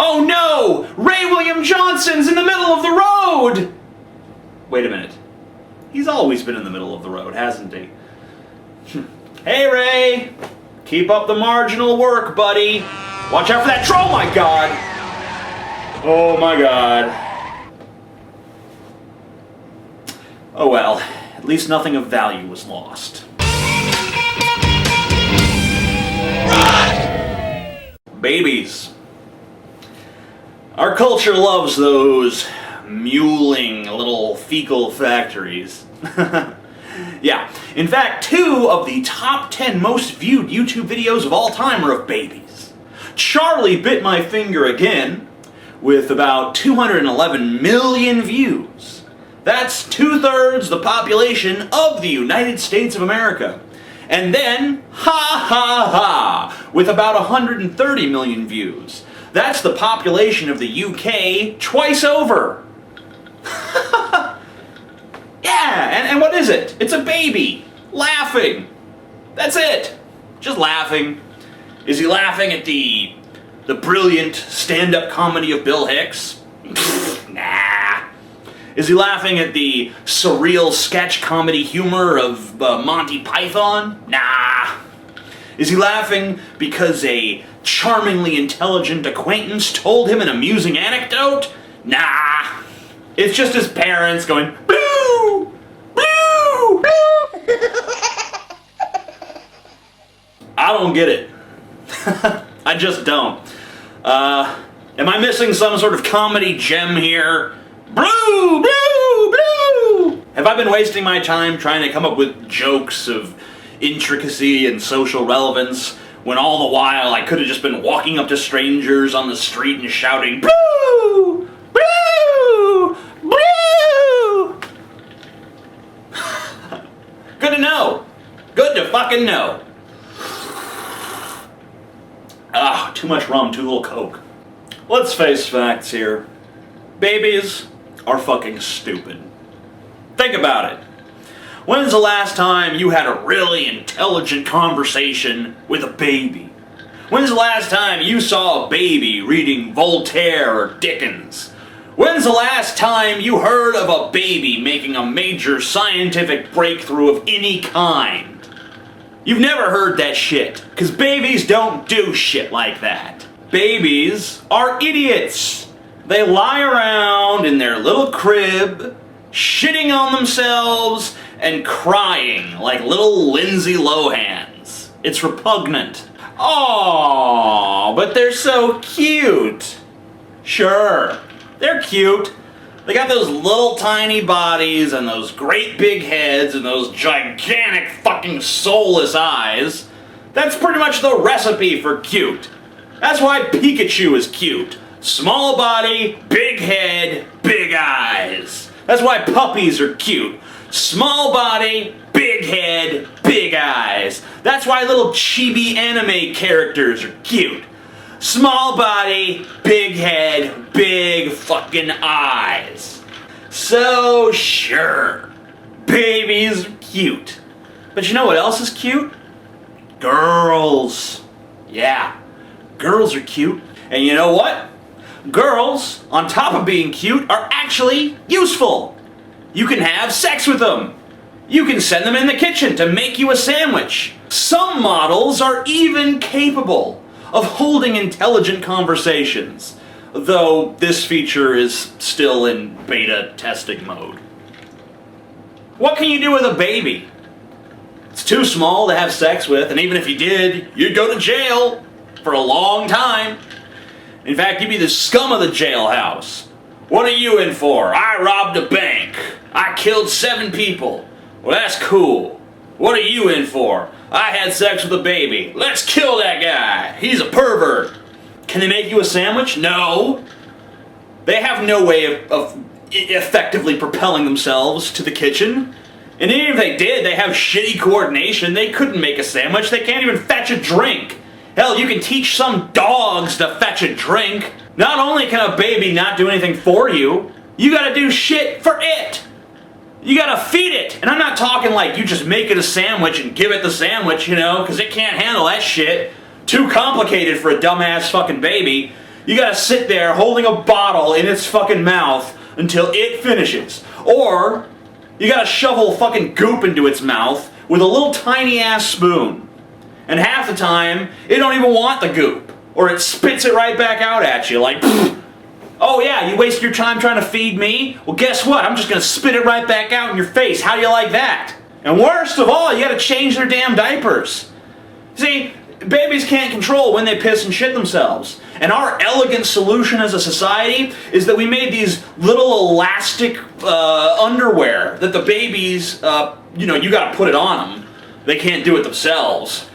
Oh no! Ray William Johnson's in the middle of the road! Wait a minute. He's always been in the middle of the road, hasn't he? Hey Ray! Keep up the marginal work, buddy! Watch out for that troll, my god! Oh my god. Oh well, at least nothing of value was lost. Babies. Our culture loves those mewling little fecal factories. Yeah, in fact, 2 of the top 10 most viewed YouTube videos of all time are of babies. Charlie Bit My Finger Again, with about 211 million views. That's 2/3 the population of the United States of America. And then, Ha Ha Ha, with about 130 million views. That's the population of the UK twice over. Yeah, and what is it? It's a baby, laughing. That's it. Just laughing. Is he laughing at the brilliant stand-up comedy of Bill Hicks? Nah. Is he laughing at the surreal sketch comedy humor of Monty Python? Nah. Is he laughing because a charmingly intelligent acquaintance told him an amusing anecdote? Nah. It's just his parents going, boo! Boo! I don't get it. I just don't. Am I missing some sort of comedy gem here? Blue! Blue! Blue! Have I been wasting my time trying to come up with jokes of intricacy and social relevance when all the while I could have just been walking up to strangers on the street and shouting, Blue! Blue! Blue! Good to know. Good to fucking know. Ah, too much rum, too little coke. Let's face facts here. Babies are fucking stupid. Think about it. When's the last time you had a really intelligent conversation with a baby? When's the last time you saw a baby reading Voltaire or Dickens? When's the last time you heard of a baby making a major scientific breakthrough of any kind? You've never heard that shit, because babies don't do shit like that. Babies are idiots. They lie around in their little crib, shitting on themselves, and crying like little Lindsay Lohans. It's repugnant. Aww, but they're so cute. Sure, they're cute. They got those little tiny bodies and those great big heads and those gigantic fucking soulless eyes. That's pretty much the recipe for cute. That's why Pikachu is cute. Small body, big head, big eyes. That's why puppies are cute. Small body, big head, big eyes. That's why little chibi anime characters are cute. Small body, big head, big fucking eyes. So sure, babies are cute. But you know what else is cute? Girls. Yeah, girls are cute. And you know what? Girls, on top of being cute, are actually useful. You can have sex with them. You can send them in the kitchen to make you a sandwich. Some models are even capable of holding intelligent conversations, though this feature is still in beta testing mode. What can you do with a baby? It's too small to have sex with, and even if you did, you'd go to jail for a long time. In fact, you'd be the scum of the jailhouse. What are you in for? I robbed a bank. I killed 7 people. Well, that's cool. What are you in for? I had sex with a baby. Let's kill that guy. He's a pervert. Can they make you a sandwich? No. They have no way of effectively propelling themselves to the kitchen. And even if they did, they have shitty coordination. They couldn't make a sandwich. They can't even fetch a drink. Hell, you can teach some dogs to fetch a drink. Not only can a baby not do anything for you, you gotta do shit for it. You gotta feed it. And I'm not talking like you just make it a sandwich and give it the sandwich, you know, because it can't handle that shit. Too complicated for a dumbass fucking baby. you gotta sit there holding a bottle in its fucking mouth until it finishes. Or, you gotta shovel fucking goop into its mouth with a little tiny ass spoon. And half the time, it don't even want the goop. Or it spits it right back out at you like, pfft. Oh yeah, you wasted your time trying to feed me? Well, guess what? I'm just gonna spit it right back out in your face. How do you like that? And worst of all, you gotta change their damn diapers. See, babies can't control when they piss and shit themselves. And our elegant solution as a society is that we made these little elastic underwear that the babies, you gotta put it on them. They can't do it themselves.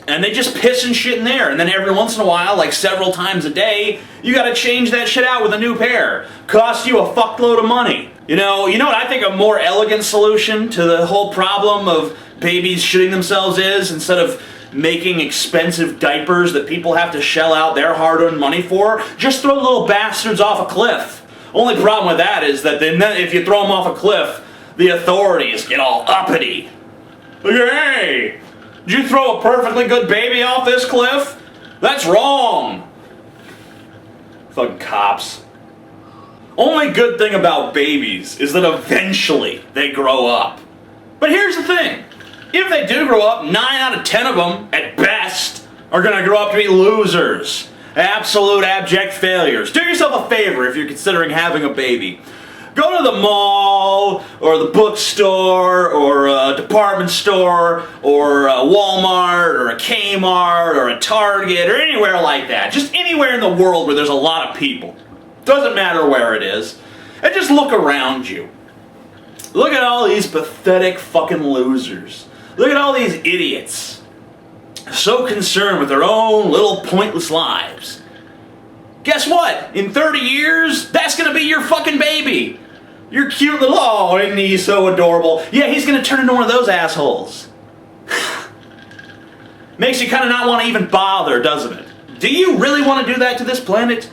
And they just piss and shit in there. And then every once in a while, like several times a day, you gotta change that shit out with a new pair. Costs you a fuckload of money. You know what I think a more elegant solution to the whole problem of babies shitting themselves is, instead of making expensive diapers that people have to shell out their hard-earned money for, just throw the little bastards off a cliff. Only problem with that is that then if you throw them off a cliff, the authorities get all uppity. Like, hey! Did you throw a perfectly good baby off this cliff? That's wrong. Fucking cops. Only good thing about babies is that eventually they grow up. But here's the thing. If they do grow up, 9 out of 10 of them, at best, are going to grow up to be losers. Absolute abject failures. Do yourself a favor if you're considering having a baby. Go to the mall, or the bookstore, or a department store, or a Walmart, or a Kmart, or a Target, or anywhere like that. Just anywhere in the world where there's a lot of people. Doesn't matter where it is. And just look around you. Look at all these pathetic fucking losers. Look at all these idiots. So concerned with their own little pointless lives. Guess what? In 30 years, that's gonna be your fucking baby. Your cute little, oh, isn't he so adorable? Yeah, he's gonna turn into one of those assholes. Makes you kind of not want to even bother, doesn't it? Do you really want to do that to this planet?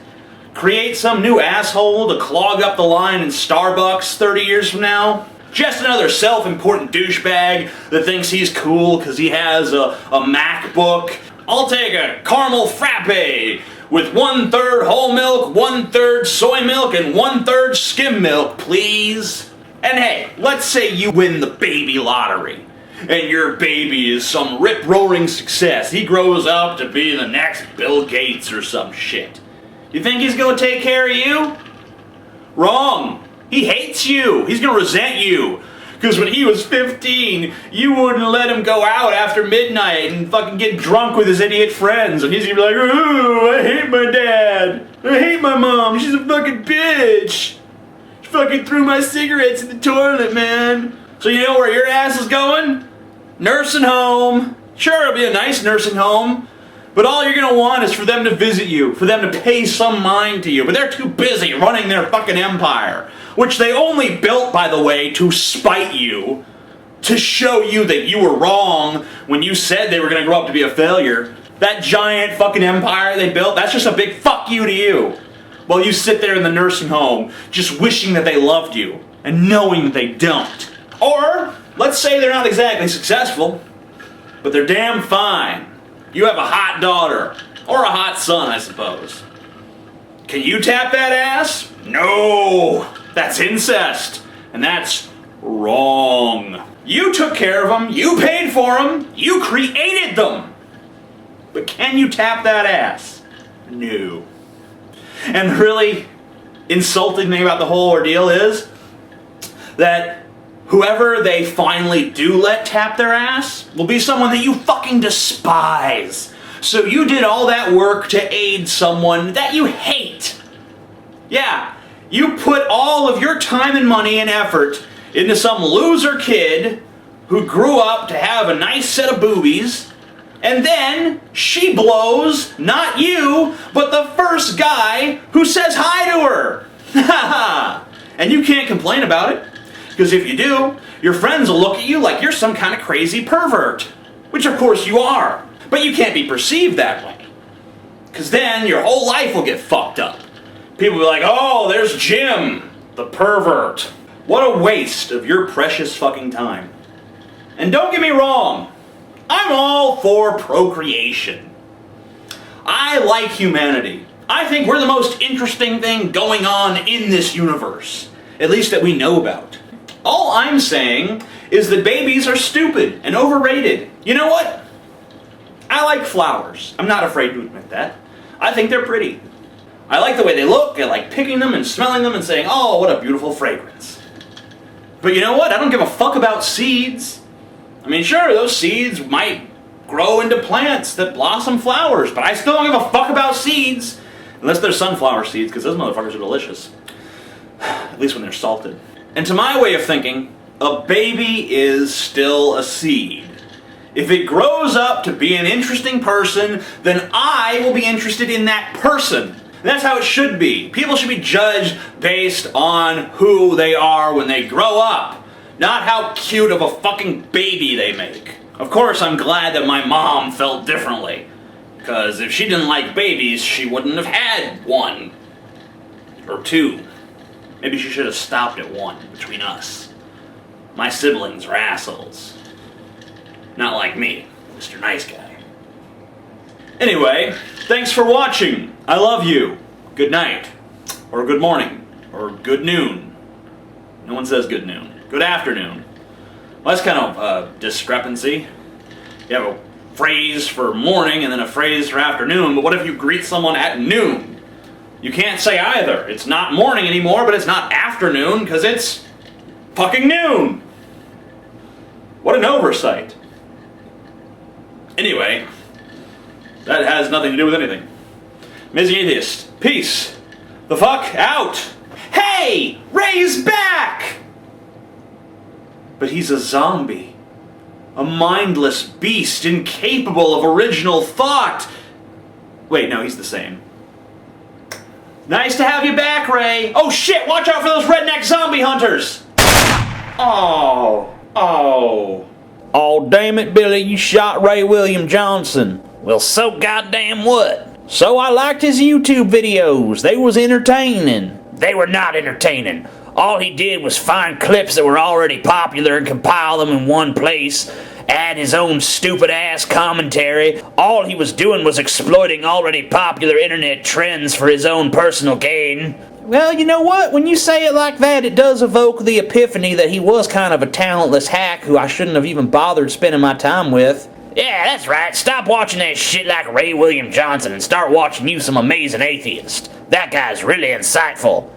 Create some new asshole to clog up the line in Starbucks 30 years from now? Just another self-important douchebag that thinks he's cool because he has a MacBook. I'll take a caramel frappe with 1/3 whole milk, 1/3 soy milk, and 1/3 skim milk, please. And hey, let's say you win the baby lottery, and your baby is some rip-roaring success. He grows up to be the next Bill Gates or some shit. You think he's gonna take care of you? Wrong. He hates you. He's gonna resent you. Because when he was 15, you wouldn't let him go out after midnight and fucking get drunk with his idiot friends. And he's gonna be like, ooh, I hate my dad. I hate my mom. She's a fucking bitch. She fucking threw my cigarettes in the toilet, man. So you know where your ass is going? Nursing home. Sure, it'll be a nice nursing home. But all you're gonna want is for them to visit you, for them to pay some mind to you. But they're too busy running their fucking empire. Which they only built, by the way, to spite you. To show you that you were wrong when you said they were gonna grow up to be a failure. That giant fucking empire they built, that's just a big fuck you to you. While you sit there in the nursing home, just wishing that they loved you. And knowing that they don't. Or, let's say they're not exactly successful, but they're damn fine. You have a hot daughter. Or a hot son, I suppose. Can you tap that ass? No! That's incest. And that's wrong. You took care of them. You paid for them. You created them. But can you tap that ass? No. And the really insulting thing about the whole ordeal is that whoever they finally do let tap their ass will be someone that you fucking despise. So you did all that work to aid someone that you hate. Yeah, you put all of your time and money and effort into some loser kid who grew up to have a nice set of boobies, and then she blows, not you, but the first guy who says hi to her. And you can't complain about it. Because if you do, your friends will look at you like you're some kind of crazy pervert. Which of course you are. But you can't be perceived that way. Because then your whole life will get fucked up. People will be like, oh, there's Jim, the pervert. What a waste of your precious fucking time. And don't get me wrong, I'm all for procreation. I like humanity. I think we're the most interesting thing going on in this universe, at least that we know about. All I'm saying is that babies are stupid and overrated. You know what? I like flowers. I'm not afraid to admit that. I think they're pretty. I like the way they look. I like picking them and smelling them and saying, oh, what a beautiful fragrance. But you know what? I don't give a fuck about seeds. I mean, sure, those seeds might grow into plants that blossom flowers, but I still don't give a fuck about seeds. Unless they're sunflower seeds, because those motherfuckers are delicious. At least when they're salted. And to my way of thinking, a baby is still a seed. If it grows up to be an interesting person, then I will be interested in that person. And that's how it should be. People should be judged based on who they are when they grow up, not how cute of a fucking baby they make. Of course, I'm glad that my mom felt differently, because if she didn't like babies, she wouldn't have had one. Or two. Maybe she should have stopped at one between us. My siblings are assholes. Not like me, Mr. Nice Guy. Anyway, thanks for watching. I love you. Good night. Or good morning. Or good noon. No one says good noon. Good afternoon. Well, that's kind of a discrepancy. You have a phrase for morning and then a phrase for afternoon, but what if you greet someone at noon? You can't say either. It's not morning anymore, but it's not afternoon, because it's fucking noon. What an oversight. Anyway, that has nothing to do with anything. Amazing Atheist, peace the fuck out. Hey, Ray's back! But he's a zombie. A mindless beast incapable of original thought. Wait, no, he's the same. Nice to have you back, Ray. Oh shit, watch out for those redneck zombie hunters. Oh. Oh, damn it, Billy, you shot Ray William Johnson. Well, so goddamn what? So I liked his YouTube videos. They was entertaining. They were not entertaining. All he did was find clips that were already popular and compile them in one place, add his own stupid-ass commentary. All he was doing was exploiting already popular internet trends for his own personal gain. Well, you know what? When you say it like that, it does evoke the epiphany that he was kind of a talentless hack who I shouldn't have even bothered spending my time with. Yeah, that's right. Stop watching that shit like Ray William Johnson and start watching you some Amazing Atheist. That guy's really insightful.